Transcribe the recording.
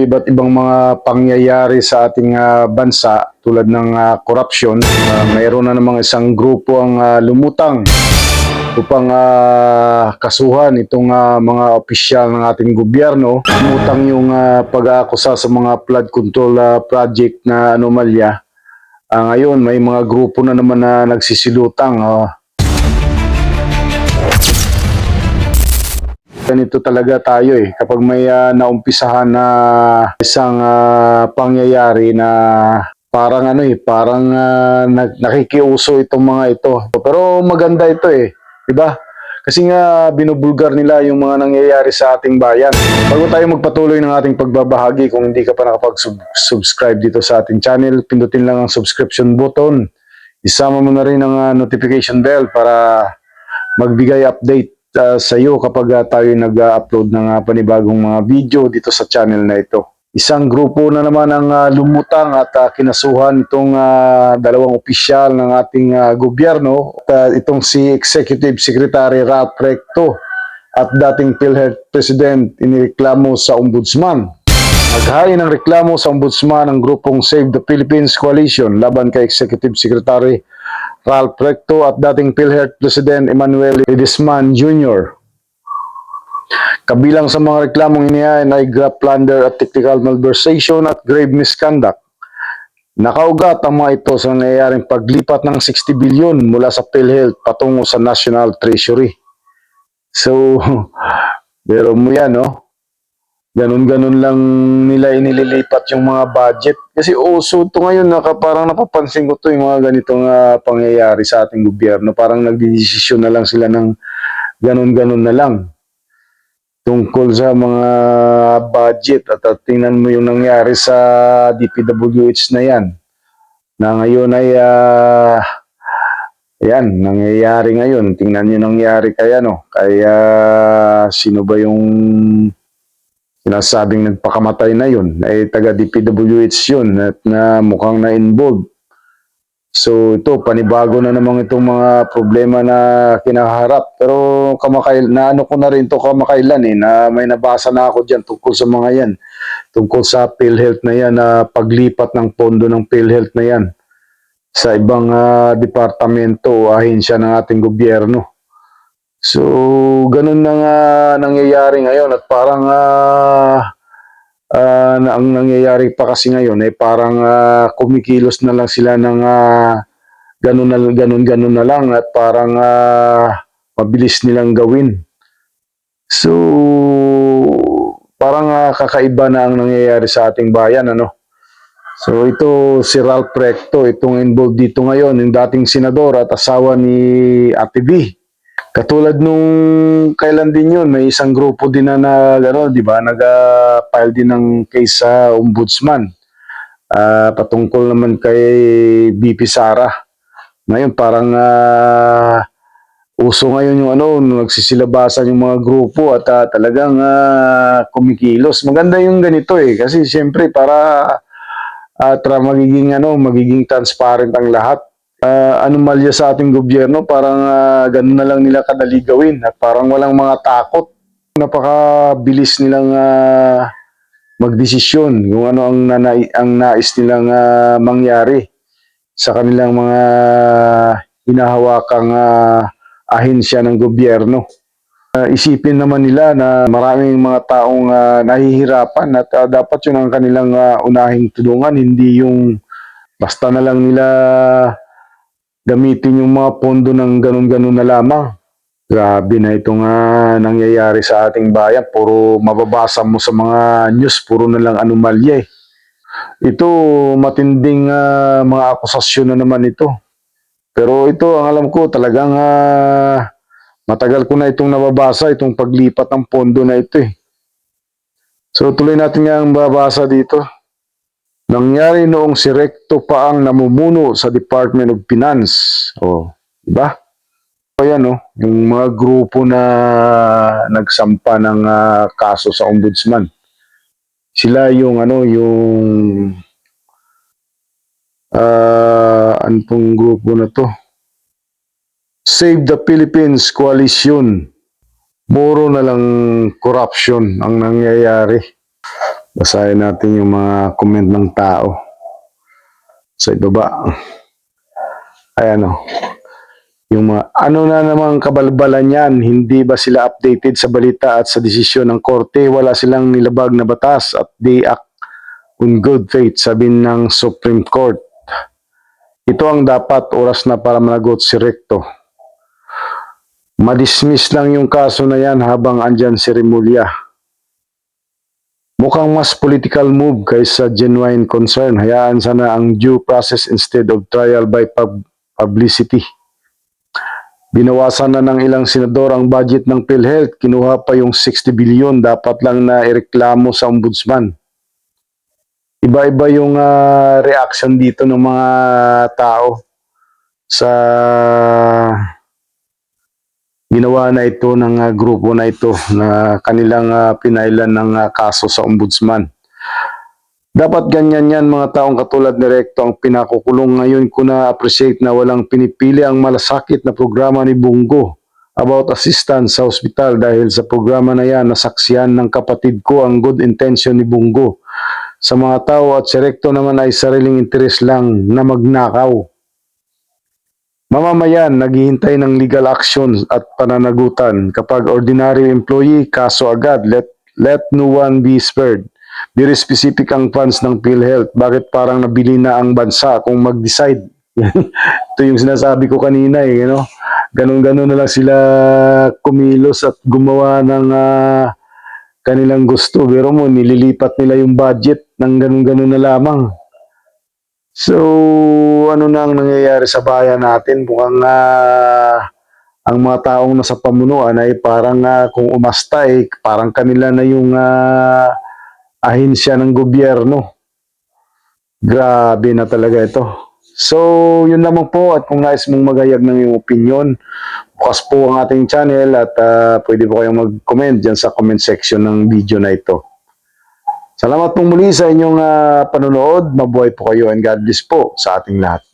Iba't ibang mga pangyayari sa ating bansa tulad ng korupsyon. Mayroon na namang isang grupo ang lumutang upang kasuhan itong mga opisyal ng ating gobyerno. Lumutang yung pag-aakusa sa mga flood control project na anomalya. Ngayon, may mga grupo na naman na nagsisilutang. Ganito talaga tayo kapag may naumpisahan na isang pangyayari na parang nakikiuso itong mga ito. Pero maganda ito di ba? Kasi nga binubulgar nila yung mga nangyayari sa ating bayan. Bago tayo magpatuloy ng ating pagbabahagi, kung hindi ka pa nakapag-subscribe dito sa ating channel, pindutin lang ang subscription button. Isama mo na rin ang notification bell para magbigay update sa iyo kapag tayo nag-upload ng panibagong mga video dito sa channel na ito. Isang grupo na naman ang lumutang at kinasuhan itong dalawang opisyal ng ating gobyerno. Itong si Executive Secretary Ralph Recto at dating PhilHealth President inireklamo sa Ombudsman. Naghain ng reklamo sa Ombudsman ang grupong Save the Philippines Coalition laban kay Executive Secretary Ralph Recto at dating PhilHealth President Emmanuel Ledesman Jr. Kabilang sa mga reklamong inihain ay graft plunder at technical malversation at grave misconduct. Nakaugat ang mga ito sa nangyayaring paglipat ng 60 billion mula sa PhilHealth patungo sa National Treasury. So, pero mo yan, ganun-ganun lang nila inililipat yung mga budget. Kasi uso ito ngayon, parang napapansin ko ito yung mga ganitong pangyayari sa ating gobyerno. Parang nagdidesisyon na lang sila ng ganun-ganun na lang tungkol sa mga budget. At tingnan mo yung nangyari sa DPWH na yan. Na ngayon ay, ayan, nangyayari ngayon. Tingnan nyo nangyari kaya, Kaya, sino ba yung sinasabing nagpakamatay na yun? Ay taga DPWH yun at na mukhang na-involved. So ito, panibago na namang itong mga problema na kinaharap. Pero naano ko na rin ito kamakailan na may nabasa na ako dyan tungkol sa mga yan. Tungkol sa PhilHealth na yan, na paglipat ng pondo ng PhilHealth na yan sa ibang departamento o ahensya ng ating gobyerno. So, ganun na nga nangyayari ngayon at parang ang nangyayari pa kasi ngayon ay parang kumikilos na lang sila ng ganun na lang at parang mabilis nilang gawin. So, parang kakaiba na ang nangyayari sa ating bayan, So, ito si Ralph Recto, itong involved dito ngayon, yung dating senador at asawa ni Ate B. Katulad nung kailan din yun, may isang grupo din na di ba, nag-file din ng case sa Ombudsman. Patungkol naman kay BP Sara. Ngayon parang uso ngayon yung nagsisilabasan yung mga grupo at talagang kumikilos. Maganda yung ganito kasi siyempre para magiging transparent ang lahat. Anomalya sa ating gobyerno, parang ganun na lang nila kadali gawin at parang walang mga takot. Napakabilis nilang magdesisyon kung ano ang nais nilang mangyari sa kanilang mga hinahawakang ahensya ng gobyerno. Isipin naman nila na maraming mga taong nahihirapan at dapat yun ang kanilang unahing tulungan, hindi yung basta na lang nila gamitin yung mga pondo ng ganun-ganun na lamang. Grabe na itong nangyayari sa ating bayan. Puro mababasa mo sa mga news, puro na lang anomalya Ito, matinding mga akusasyon na naman ito. Pero ito, ang alam ko, talagang matagal ko na itong nababasa, itong paglipat ng pondo na ito So, tuloy natin nga ang babasa dito. Nangyari noong si Recto pa ang namumuno sa Department of Finance. Diba? Ayan yung mga grupo na nagsampa ng kaso sa Ombudsman. Sila yung ano pong grupo na to? Save the Philippines Coalition. Puro na lang corruption ang nangyayari. Basahin natin yung mga comment ng tao sa ibaba. Ayan o. Yung mga, ano na namang kabalbalan yan? Hindi ba sila updated sa balita at sa desisyon ng korte? Wala silang nilabag na batas at they act on good faith, sabi ng Supreme Court. Ito ang dapat oras na para managot si Recto. Madismiss lang yung kaso na yan habang andyan si Remulla. Mukhang mas political move kaysa genuine concern. Hayaan sana ang due process instead of trial by publicity. Binawasan na ng ilang senador ang budget ng PhilHealth. Kinuha pa yung 60 billion. Dapat lang na ireklamo sa ombudsman. Iba-iba yung reaction dito ng mga tao sa ginawa na ito ng grupo na ito na kanilang pinailan ng kaso sa ombudsman. Dapat ganyan yan mga taong katulad ni Recto ang pinakukulong. Ngayon ko na-appreciate na walang pinipili ang malasakit na programa ni Bungo about assistance sa ospital dahil sa programa na yan nasaksihan ng kapatid ko ang good intention ni Bungo sa mga tao at si Recto naman ay sariling interes lang na magnakaw. Mamamayan, naghihintay ng legal action at pananagutan. Kapag ordinary employee, kaso agad. Let no one be spared. Very specific ang funds ng PhilHealth. Bakit parang nabili na ang bansa kung mag-decide? Ito yung sinasabi ko kanina eh. You know? Ganun-ganun na lang sila kumilos at gumawa ng kanilang gusto. Pero mo, nililipat nila yung budget ng ganun-ganun na lamang. So, ano na ang nangyayari sa bayan natin? Mukhang ang mga taong nasa pamunuan ay parang kung umasta eh, parang kanila na yung ahensya ng gobyerno. Grabe na talaga ito. So, yun lamang po at kung nais mong maghayag ng iyong opinion, bukas po ang ating channel at pwede po kayong mag-comment dyan sa comment section ng video na ito. Salamat pong muli sa inyong panonood. Mabuhay po kayo and God bless po sa ating lahat.